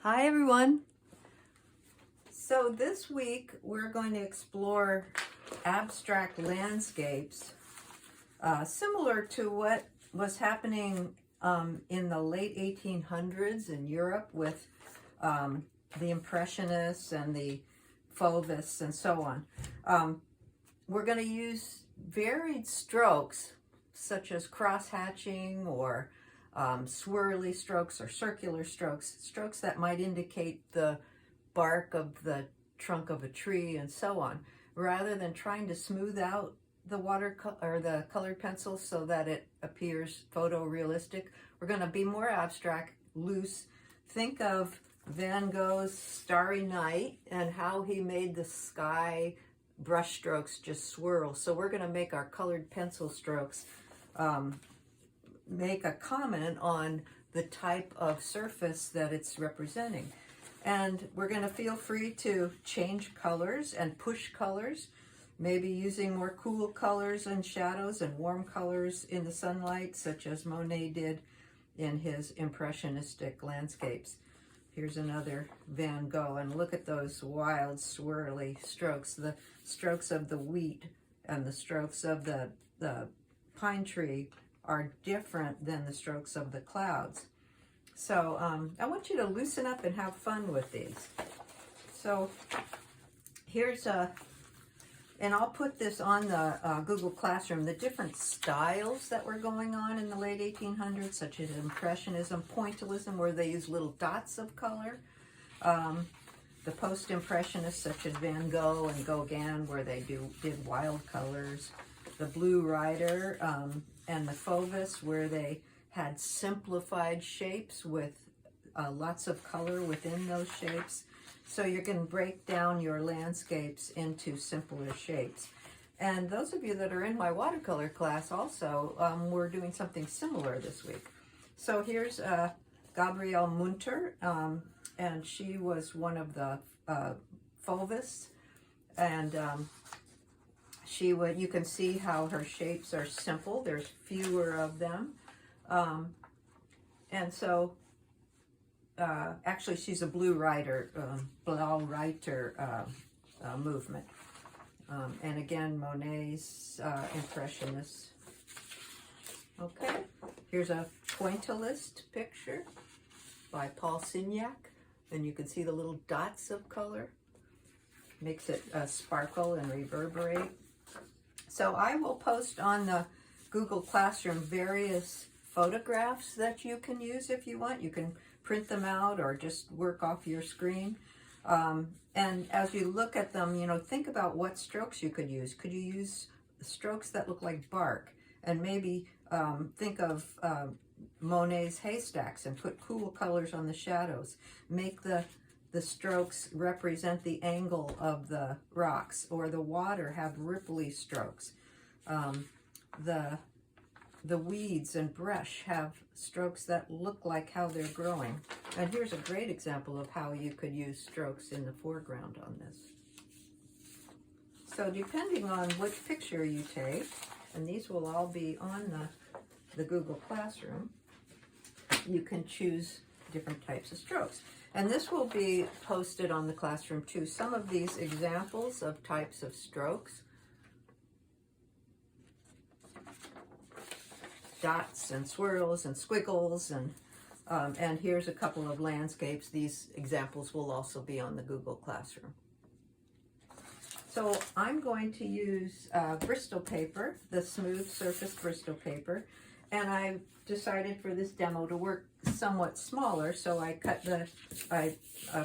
Hi everyone. So this week we're going to explore abstract landscapes similar to what was happening in the late 1800s in Europe with the Impressionists and the Fauvists and so on. We're going to use varied strokes such as cross-hatching or swirly strokes or circular strokes, strokes that might indicate the bark of the trunk of a tree and so on, rather than trying to smooth out the or the colored pencil so that it appears photorealistic. We're going to be more abstract, loose. Think of Van Gogh's Starry Night and how he made the sky brush strokes just swirl. So we're going to make our colored pencil strokes make a comment on the type of surface that it's representing. And we're going to feel free to change colors and push colors, maybe using more cool colors and shadows and warm colors in the sunlight, such as Monet did in his impressionistic landscapes. Here's another Van Gogh, and look at those wild swirly strokes, the strokes of the wheat and the strokes of the pine tree are different than the strokes of the clouds. So I want you to loosen up and have fun with these. So here's and I'll put this on the Google Classroom, the different styles that were going on in the late 1800s, such as Impressionism, Pointillism, where they use little dots of color. The Post-Impressionists, such as Van Gogh and Gauguin, where they did wild colors. The Blue Rider and the Fauvists, where they had simplified shapes with lots of color within those shapes. So you can break down your landscapes into simpler shapes. And those of you that are in my watercolor class also, we're doing something similar this week. So here's Gabriele Munter, and she was one of the Fauvists. And you can see how her shapes are simple. There's fewer of them. And so actually she's a Blue Rider, Blau Reiter movement. And again, Monet's Impressionists. Okay, here's a pointillist picture by Paul Signac, and you can see the little dots of color. Makes it sparkle and reverberate. So I will post on the Google Classroom various photographs that you can use if you want. You can print them out or just work off your screen. And as you look at them, think about what strokes you could use. Could you use strokes that look like bark? And maybe think of Monet's haystacks and put cool colors on the shadows. Make the strokes represent the angle of the rocks, or the water have ripply strokes. The weeds and brush have strokes that look like how they're growing. And here's a great example of how you could use strokes in the foreground on this. So depending on which picture you take, and these will all be on the Google Classroom, you can choose different types of strokes. And this will be posted on the classroom too. Some of these examples of types of strokes, dots and swirls and squiggles, and here's a couple of landscapes. These examples will also be on the Google Classroom. So I'm going to use Bristol paper, the smooth surface Bristol paper, and I decided for this demo to work somewhat smaller, so I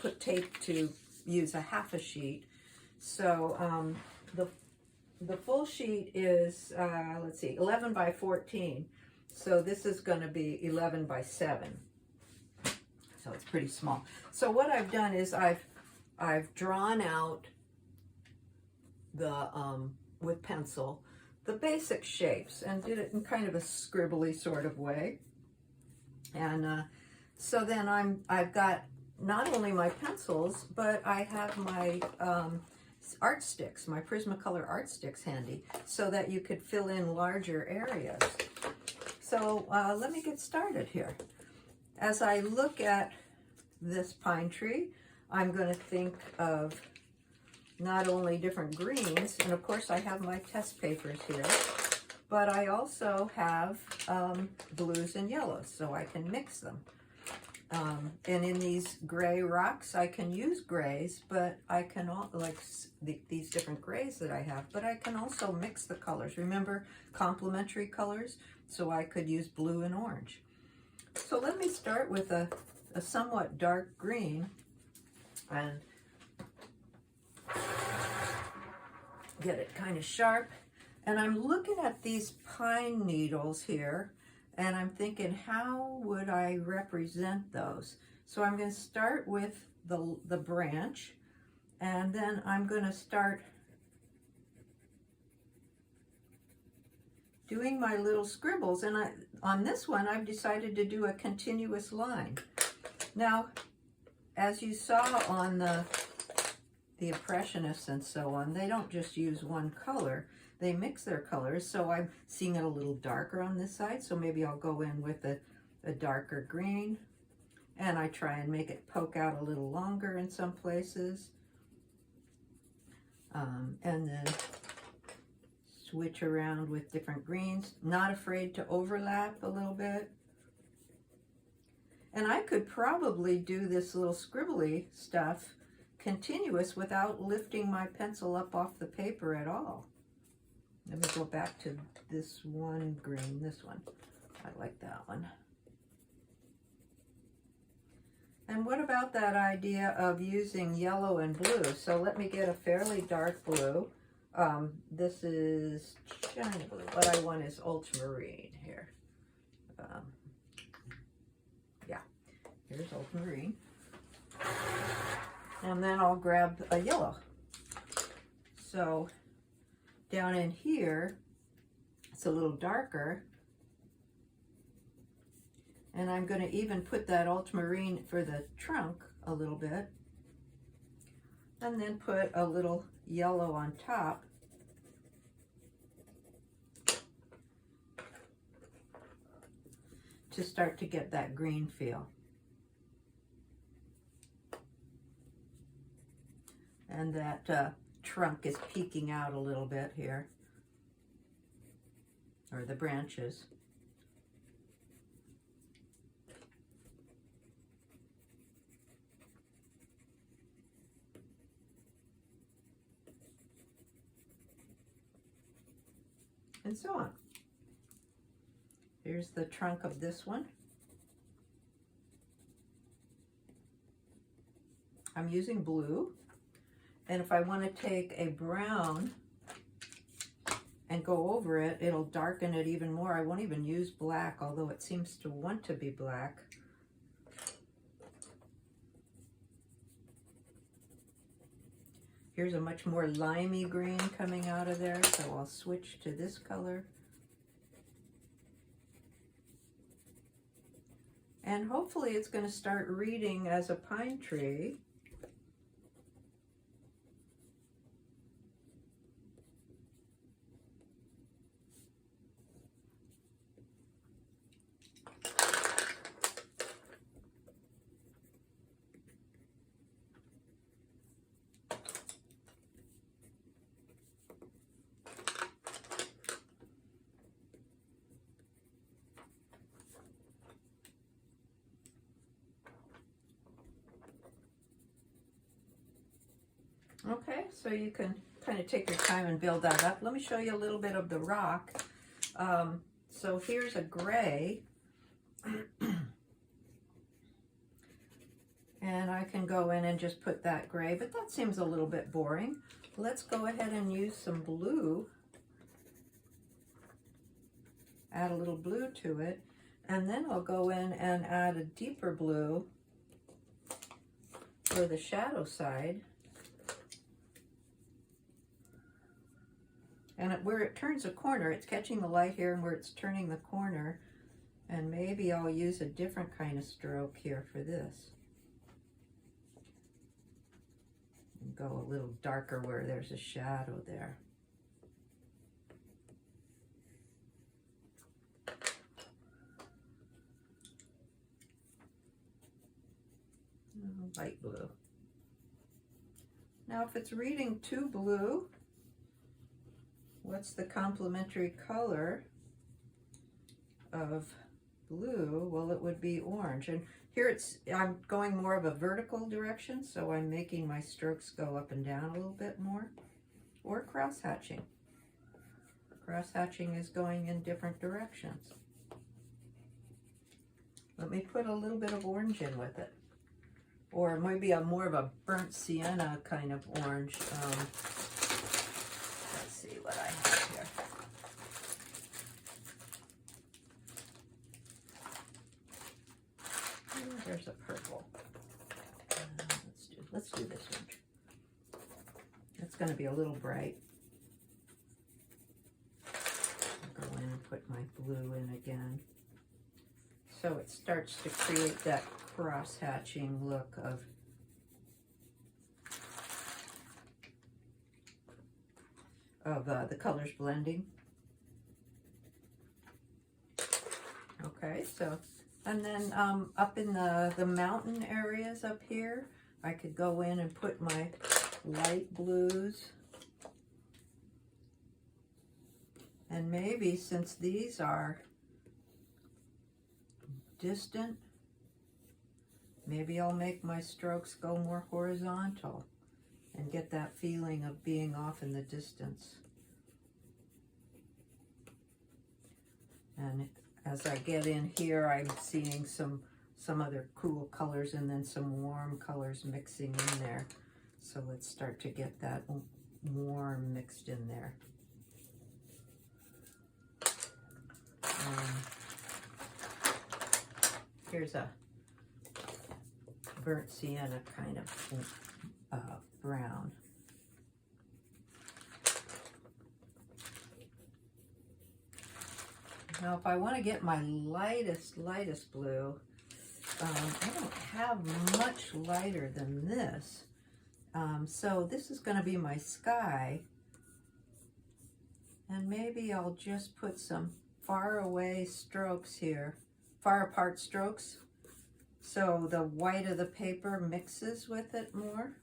put tape to use a half a sheet. So the full sheet is, let's see, 11 by 14. So this is going to be 11 by 7. So it's pretty small. So what I've done is I've drawn out the with pencil the basic shapes and did it in kind of a scribbly sort of way. And so then I've got not only my pencils, but I have my art sticks, my Prismacolor art sticks handy, so that you could fill in larger areas. So let me get started here. As I look at this pine tree, I'm going to think of not only different greens, and of course I have my test papers here, but I also have blues and yellows, so I can mix them. And in these gray rocks, I can use grays, but I can, these different grays that I have, but I can also mix the colors. Remember, complementary colors? So I could use blue and orange. So let me start with a somewhat dark green and get it kind of sharp. And I'm looking at these pine needles here, and I'm thinking, how would I represent those? So I'm going to start with the branch, and then I'm going to start doing my little scribbles. And on this one, I've decided to do a continuous line. Now, as you saw on the Impressionists and so on, they don't just use one color. They mix their colors, so I'm seeing it a little darker on this side, so maybe I'll go in with a darker green, and I try and make it poke out a little longer in some places, and then switch around with different greens, not afraid to overlap a little bit. And I could probably do this little scribbly stuff continuous without lifting my pencil up off the paper at all. Let me go back to this one green, this one. I like that one. And what about that idea of using yellow and blue? So let me get a fairly dark blue. This is shiny blue. What I want is ultramarine here. Yeah, here's ultramarine. And then I'll grab a yellow. So down in here, it's a little darker. And I'm going to even put that ultramarine for the trunk a little bit. And then put a little yellow on top. To start to get that green feel. And that trunk is peeking out a little bit here, or the branches. And so on. Here's the trunk of this one. I'm using blue. And if I want to take a brown and go over it, it'll darken it even more. I won't even use black, although it seems to want to be black. Here's a much more limey green coming out of there, so I'll switch to this color. And hopefully it's going to start reading as a pine tree. Okay, so you can kind of take your time and build that up. Let me show you a little bit of the rock. So here's a gray. And I can go in and just put that gray, but that seems a little bit boring. Let's go ahead and use some blue. Add a little blue to it. And then I'll go in and add a deeper blue for the shadow side. And where it turns a corner, it's catching the light here, and where it's turning the corner, and maybe I'll use a different kind of stroke here for this. And go a little darker where there's a shadow there. light blue. Now if it's reading too blue, what's the complementary color of blue? Well, it would be orange. And here I'm going more of a vertical direction, so I'm making my strokes go up and down a little bit more. Or cross-hatching. Cross-hatching is going in different directions. Let me put a little bit of orange in with it. Or maybe more of a burnt sienna kind of orange. Let's see what I have here. Oh, there's a purple. Let's do this orange. It's going to be a little bright. I'll go in and put my blue in again. So it starts to create that cross-hatching look of the colors blending. Okay, so, and then up in the mountain areas up here, I could go in and put my light blues. And maybe since these are distant, maybe I'll make my strokes go more horizontal and get that feeling of being off in the distance. And as I get in here, I'm seeing some other cool colors and then some warm colors mixing in there. So let's start to get that warm mixed in there. Here's a burnt sienna kind of brown. Now if I want to get my lightest blue, I don't have much lighter than this. So this is going to be my sky. And maybe I'll just put some far away strokes here. Far apart strokes, so the white of the paper mixes with it more.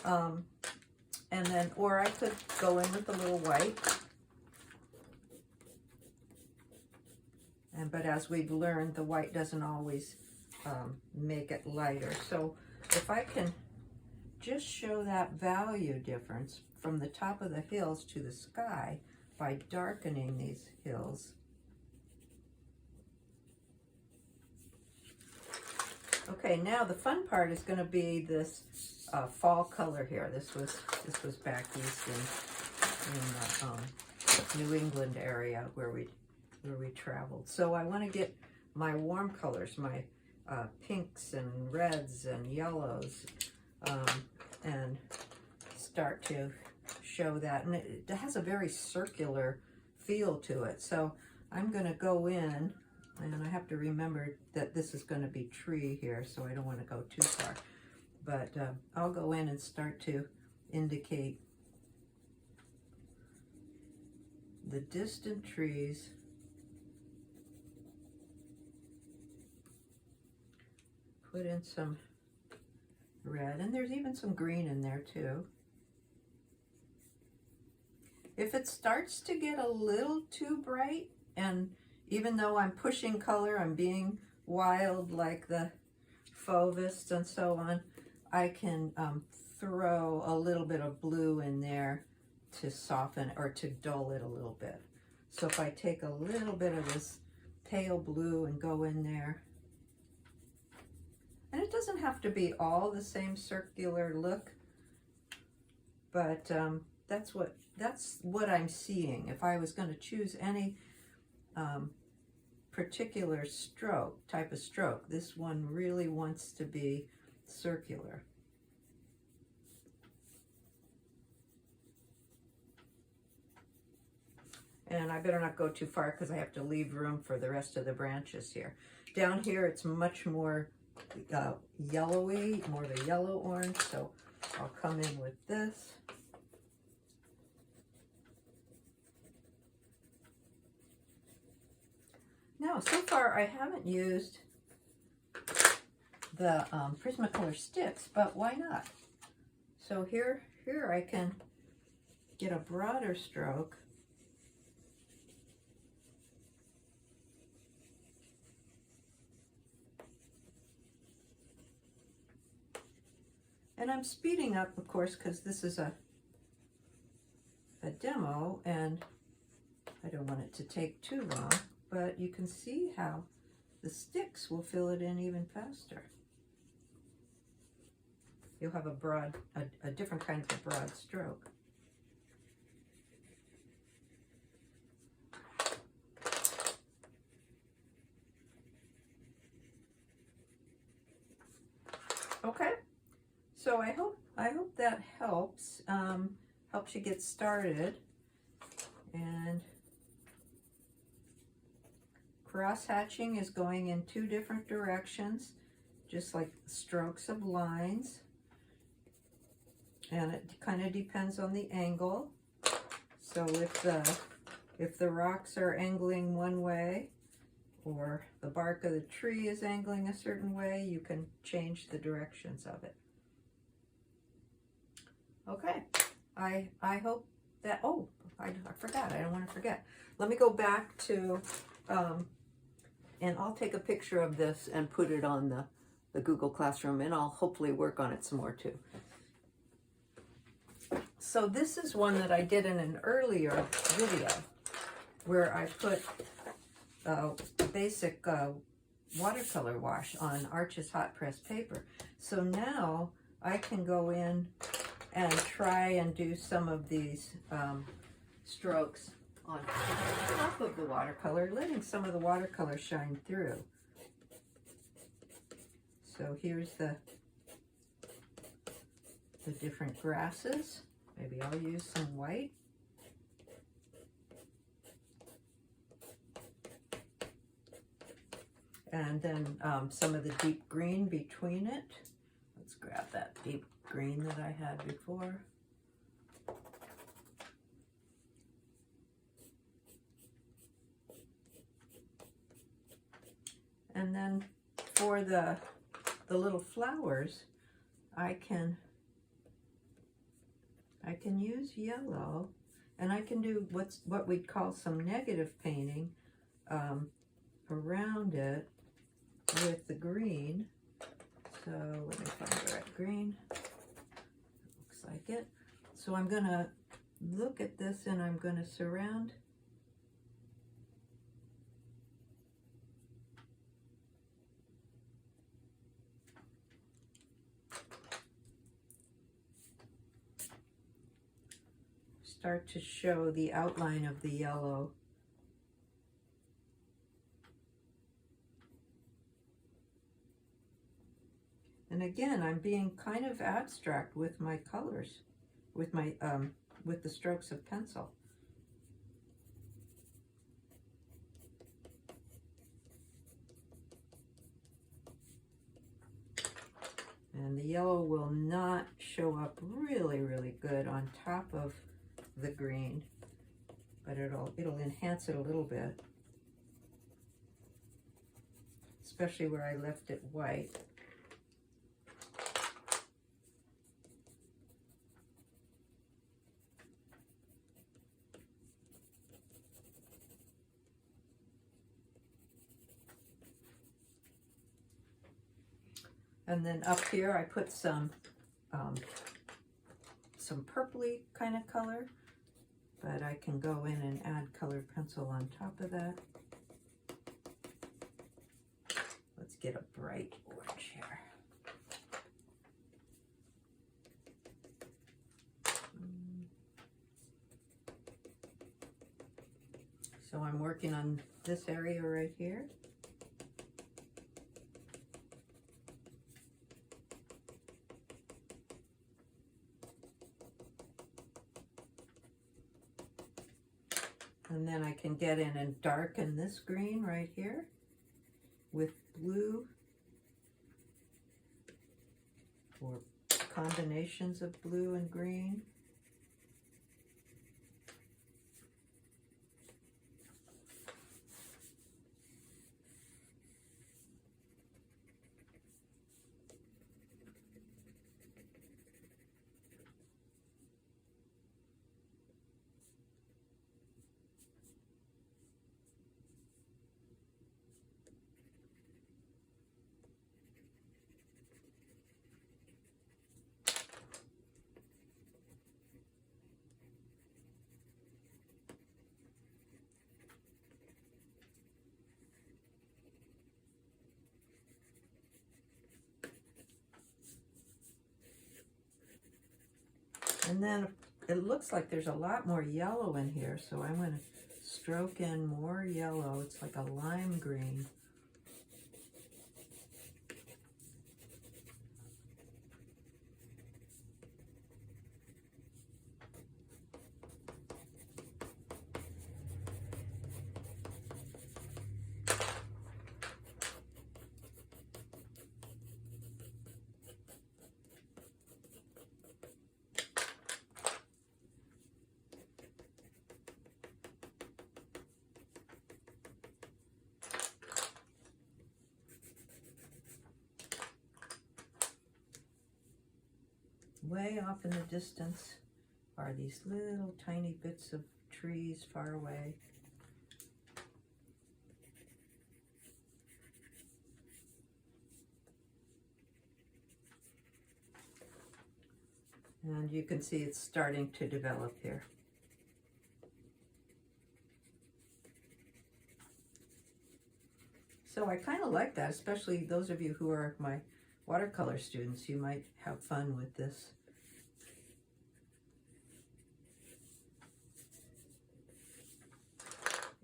And then, or I could go in with a little white. But as we've learned, the white doesn't always make it lighter. So if I can just show that value difference from the top of the hills to the sky by darkening these hills. Okay, now the fun part is going to be this fall color here. This was back east in the New England area where we traveled. So I want to get my warm colors, my pinks and reds and yellows, and start to show that. And it has a very circular feel to it. So I'm going to go in. And I have to remember that this is going to be tree here, so I don't want to go too far. But I'll go in and start to indicate the distant trees. Put in some red, and there's even some green in there too. If it starts to get a little too bright, and even though I'm pushing color, I'm being wild like the Fauvist and so on, I can throw a little bit of blue in there to soften or to dull it a little bit. So if I take a little bit of this pale blue and go in there, and it doesn't have to be all the same circular look, but that's what I'm seeing. If I was going to choose any particular type of stroke, this one really wants to be circular. And I better not go too far because I have to leave room for the rest of the branches here. Down here it's much more yellowy, more of a yellow orange, so I'll come in with this. Now, so far I haven't used the Prismacolor sticks, but why not? So here I can get a broader stroke. And I'm speeding up, of course, because this is a demo and I don't want it to take too long, but you can see how the sticks will fill it in even faster. You'll have a different kind of broad stroke. Okay, so I hope that helps helps you get started. And cross hatching is going in 2 different directions, just like strokes of lines, and it kind of depends on the angle. So if the rocks are angling one way, or the bark of the tree is angling a certain way, you can change the directions of it. Okay, I hope that, oh, I forgot, I don't want to forget. Let me go back to, and I'll take a picture of this and put it on the Google Classroom, and I'll hopefully work on it some more too. So this is one that I did in an earlier video where I put basic watercolor wash on Arches hot press paper. So now I can go in and try and do some of these strokes on top of the watercolor, letting some of the watercolor shine through. So here's the different grasses. Maybe I'll use some white. And then some of the deep green between it. Let's grab that deep green that I had before. And then for the little flowers, I can use yellow, and I can do what we'd call some negative painting around it with the green. So let me find the right green. Looks like it. So I'm gonna look at this and I'm gonna surround start to show the outline of the yellow. And again, I'm being kind of abstract with my colors, with my with the strokes of pencil. And the yellow will not show up really, really good on top of the green, but it'll enhance it a little bit, especially where I left it white. And then up here I put some purpley kind of color, but I can go in and add colored pencil on top of that. Let's get a bright orange here. So I'm working on this area right here. And then I can get in and darken this green right here with blue, or combinations of blue and green. And then it looks like there's a lot more yellow in here, so I'm going to stroke in more yellow. It's like a lime green. Way off in the distance are these little tiny bits of trees far away. And you can see it's starting to develop here. So I kind of like that, especially those of you who are my watercolor students. You might have fun with this.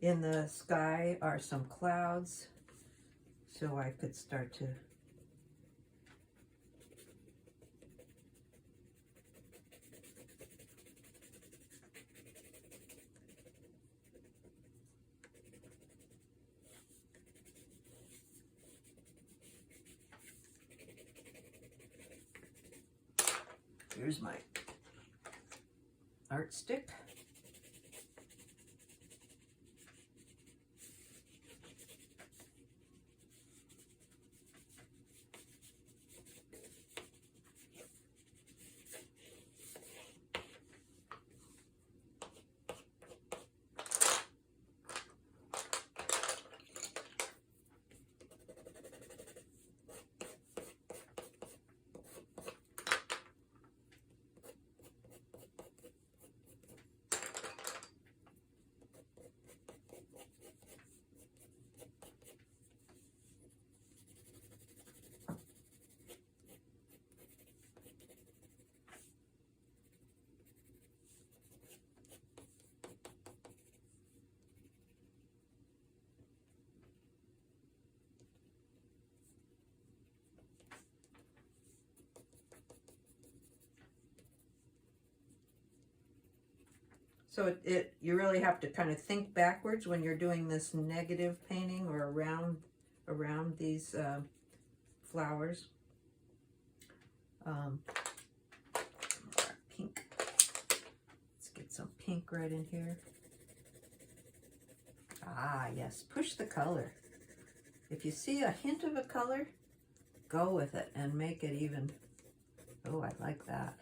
In the sky are some clouds, so I could start to here's my art stick. So you really have to kind of think backwards when you're doing this negative painting or around these flowers. Pink. Let's get some pink right in here. Ah, yes, push the color. If you see a hint of a color, go with it and make it even. Oh, I like that.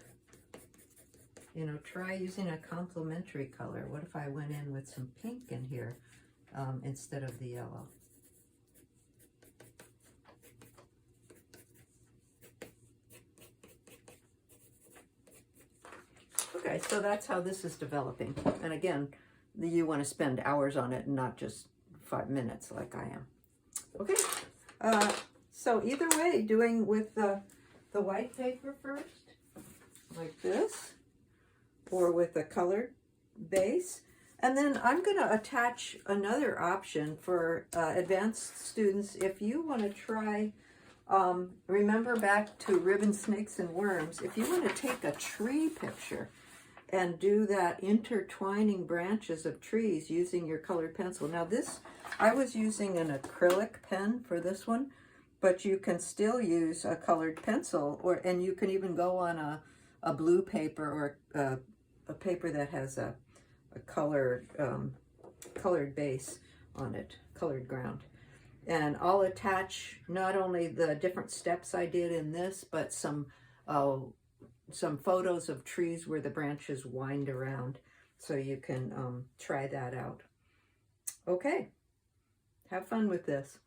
You know, try using a complementary color. What if I went in with some pink in here instead of the yellow? Okay, so that's how this is developing. And again, you want to spend hours on it and not just 5 minutes like I am. Okay, so either way, doing with the white paper first, like this, or with a colored base. And then I'm going to attach another option for advanced students. If you want to try, remember back to Ribbon, Snakes, and Worms, if you want to take a tree picture and do that intertwining branches of trees using your colored pencil. Now this, I was using an acrylic pen for this one, but you can still use a colored pencil, and you can even go on a blue paper or a paper that has a colored base on it, colored ground. And I'll attach not only the different steps I did in this, but some photos of trees where the branches wind around, so you can try that out. Okay, have fun with this.